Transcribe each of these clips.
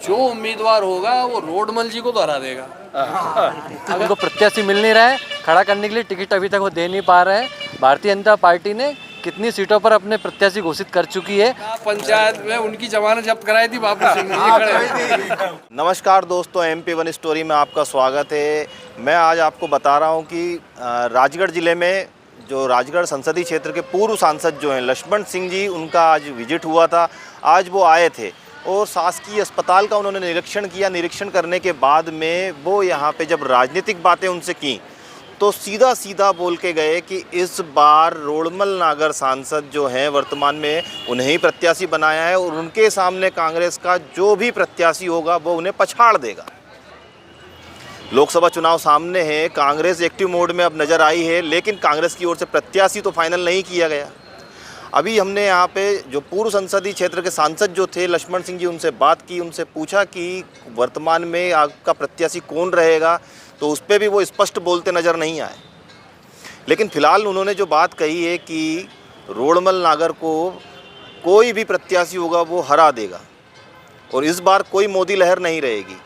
जो उम्मीदवार होगा वो रोडमल जी को तो हरा देगा। अगर उनको प्रत्याशी मिल नहीं रहा है खड़ा करने के लिए, टिकट अभी तक वो दे नहीं पा रहे हैं। भारतीय जनता पार्टी ने कितनी सीटों पर अपने प्रत्याशी घोषित कर चुकी है। पंचायत में उनकी जमानत जब्त कराई थी बापू सिंह ने। नमस्कार दोस्तों, MP1 स्टोरी में आपका स्वागत है। मैं आज आपको बता रहा हूं कि राजगढ़ ज़िले में जो राजगढ़ संसदीय क्षेत्र के पूर्व सांसद जो हैं लक्ष्मण सिंह जी, उनका आज विजिट हुआ था। आज वो आए थे और शासकीय अस्पताल का उन्होंने निरीक्षण किया। निरीक्षण करने के बाद में वो यहाँ पे जब राजनीतिक बातें उनसे की तो सीधा सीधा बोल के गए कि इस बार रोडमल नागर सांसद जो हैं वर्तमान में उन्हें ही प्रत्याशी बनाया है और उनके सामने कांग्रेस का जो भी प्रत्याशी होगा वो उन्हें पछाड़ देगा। लोकसभा चुनाव सामने है, कांग्रेस एक्टिव मोड में अब नज़र आई है, लेकिन कांग्रेस की ओर से प्रत्याशी तो फाइनल नहीं किया गया। अभी हमने यहाँ पे जो पूर्व संसदीय क्षेत्र के सांसद जो थे लक्ष्मण सिंह जी, उनसे बात की, उनसे पूछा कि वर्तमान में आपका प्रत्याशी कौन रहेगा, तो उस पर भी वो स्पष्ट बोलते नज़र नहीं आए। लेकिन फिलहाल उन्होंने जो बात कही है कि रोडमल नागर को कोई भी प्रत्याशी होगा वो हरा देगा और इस बार कोई मोदी लहर नहीं रहेगी।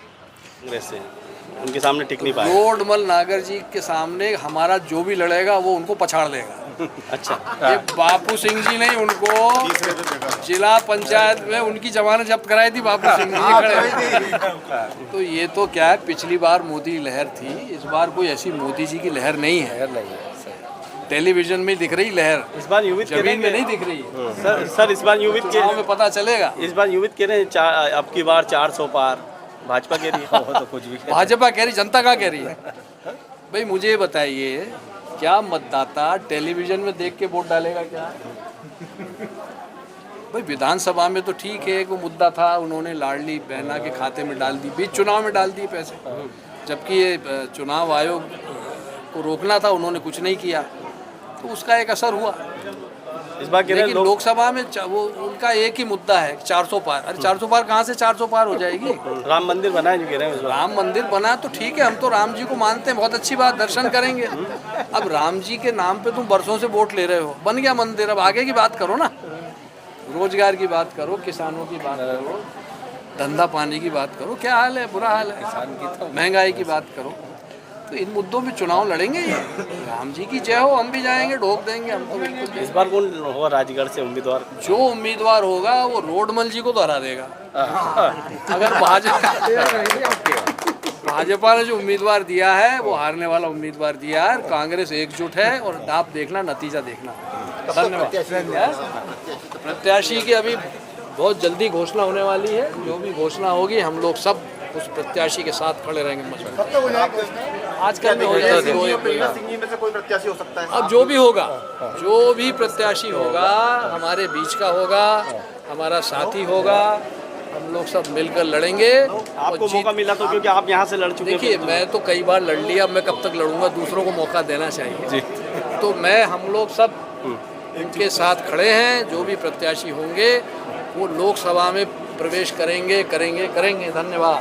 वैसे उनके सामने टिक नहीं पाएगा। रोडमल नागर जी के सामने हमारा जो भी लड़ेगा वो उनको पछाड़ देगा। अच्छा, ये बापू सिंह जी ने उनको जिला पंचायत में उनकी जमानत जब्त कराई थी बापू सिंह जी। तो ये तो क्या है, पिछली बार मोदी लहर थी, इस बार कोई ऐसी मोदी जी की लहर नहीं है। टेलीविजन में दिख रही लहर, इस बार यूं जमीन में नहीं दिख रही। सर इस बार यूं में पता चलेगा। इस बार यूं कह रहे हैं अब की बार 400 पार भाजपा कह रही है। तो कुछ भी भाजपा कह रही, जनता क्या कह रही है? भाई मुझे बताइए, क्या मतदाता टेलीविजन में देख के वोट डालेगा क्या? भाई विधानसभा में तो ठीक है, एक वो मुद्दा था, उन्होंने लाडली बहना के खाते में डाल दी, बीच चुनाव में डाल दिए पैसे, जबकि ये चुनाव आयोग को रोकना था, उन्होंने कुछ नहीं किया, तो उसका एक असर हुआ। इस बार लेकिन लोकसभा में वो उनका एक ही मुद्दा है 400 पार। अरे 400 पार कहाँ से 400 पार हो जाएगी? राम मंदिर बना है जो कह रहे हैं। राम मंदिर बना तो ठीक है, हम तो राम जी को मानते हैं, बहुत अच्छी बात, दर्शन करेंगे। अब राम जी के नाम पे तुम बरसों से वोट ले रहे हो, बन गया मंदिर, अब आगे की बात करो ना, रोजगार की बात करो, किसानों की बात करो, धंधा पानी की बात करो। क्या हाल है? बुरा हाल है। महंगाई की बात करो। तो इन मुद्दों पे चुनाव लड़ेंगे। राम जी की जय हो, हम भी जाएंगे, ढोक देंगे हम तो बिल्कुल। इस बार कौन होगा राजगढ़ से उम्मीदवार? जो उम्मीदवार होगा वो रोडमल जी को तो हरा देगा। अगर भाजपा ने जो उम्मीदवार दिया है वो हारने वाला उम्मीदवार दिया है। कांग्रेस एकजुट है और आप देखना, नतीजा देखना। धन्यवाद। प्रत्याशी की अभी बहुत जल्दी घोषणा होने वाली है। जो भी घोषणा होगी हम लोग सब उस प्रत्याशी के साथ खड़े रहेंगे। आजकल में हो जाएगी कोई प्रत्याशी हो सकता है। अब जो भी होगा, जो भी प्रत्याशी होगा हमारे बीच का होगा, हमारा साथी होगा, हम लोग सब मिलकर लड़ेंगे। आपको मौका मिला तो, क्योंकि आप यहाँ से लड़ चुके हैं। देखिए, मैं तो कई बार लड़ लिया, अब मैं कब तक लड़ूंगा? दूसरों को मौका देना चाहिए। तो हम लोग सब उनके साथ खड़े हैं। जो भी प्रत्याशी होंगे वो लोकसभा में प्रवेश करेंगे। धन्यवाद।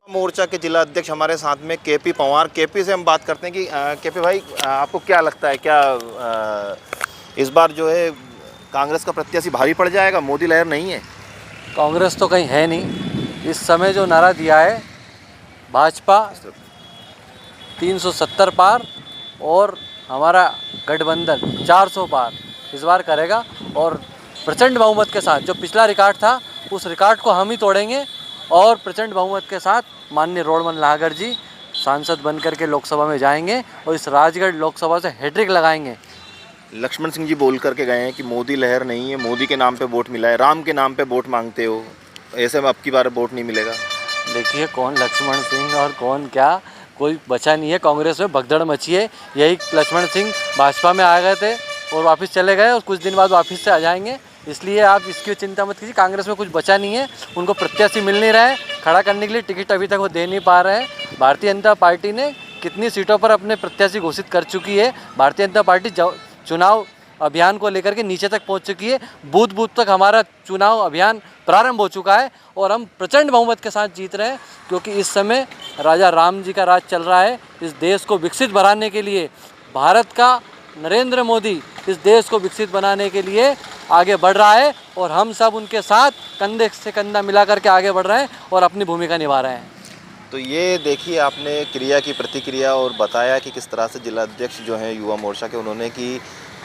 मोर्चा के जिला अध्यक्ष हमारे साथ में KP पंवार। KP से हम बात करते हैं कि KP भाई, आपको क्या लगता है, क्या इस बार जो है कांग्रेस का प्रत्याशी भारी पड़ जाएगा? मोदी लहर नहीं है। कांग्रेस तो कहीं है नहीं। इस समय जो नारा दिया है भाजपा 370 पार और हमारा गठबंधन 400 पार इस बार करेगा और प्रचंड बहुमत के साथ। जो पिछला रिकॉर्ड था उस रिकॉर्ड को हम ही तोड़ेंगे और प्रचंड बहुमत के साथ माननीय रोडमल नागर जी सांसद बनकर के लोकसभा में जाएंगे और इस राजगढ़ लोकसभा से हैट्रिक लगाएंगे। लक्ष्मण सिंह जी बोल करके गए हैं कि मोदी लहर नहीं है, मोदी के नाम पे वोट मिला है, राम के नाम पे वोट मांगते हो, ऐसे में अब की बार वोट नहीं मिलेगा। देखिए, कौन लक्ष्मण सिंह और कौन क्या, कोई बचा नहीं है। कांग्रेस में भगदड़ मची है। यही लक्ष्मण सिंह भाजपा में आ गए थे और वापस चले गए और कुछ दिन बाद वापस से आ जाएंगे, इसलिए आप इसकी चिंता मत कीजिए। कांग्रेस में कुछ बचा नहीं है, उनको प्रत्याशी मिल नहीं रहा है, खड़ा करने के लिए टिकट अभी तक वो दे नहीं पा रहे हैं। भारतीय जनता पार्टी ने कितनी सीटों पर अपने प्रत्याशी घोषित कर चुकी है। भारतीय जनता पार्टी चुनाव अभियान को लेकर के नीचे तक पहुंच चुकी है। बूथ बूथ तक हमारा चुनाव अभियान प्रारंभ हो चुका है और हम प्रचंड बहुमत के साथ जीत रहे हैं, क्योंकि इस समय राजा राम जी का राज चल रहा है। इस देश को विकसित बनाने के लिए, भारत का नरेंद्र मोदी इस देश को विकसित बनाने के लिए आगे बढ़ रहा है और हम सब उनके साथ कंधे से कंधा मिला करके आगे बढ़ रहे हैं और अपनी भूमिका निभा रहे हैं। तो ये देखिए आपने क्रिया की प्रतिक्रिया और बताया कि किस तरह से जिला अध्यक्ष जो हैं युवा मोर्चा के, उन्होंने कि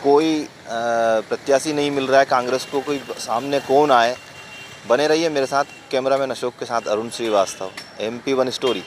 कोई प्रत्याशी नहीं मिल रहा है कांग्रेस को, कोई सामने कौन आए। बने रहिए मेरे साथ, कैमरामैन अशोक के साथ अरुण श्रीवास्तव, MP1 स्टोरी।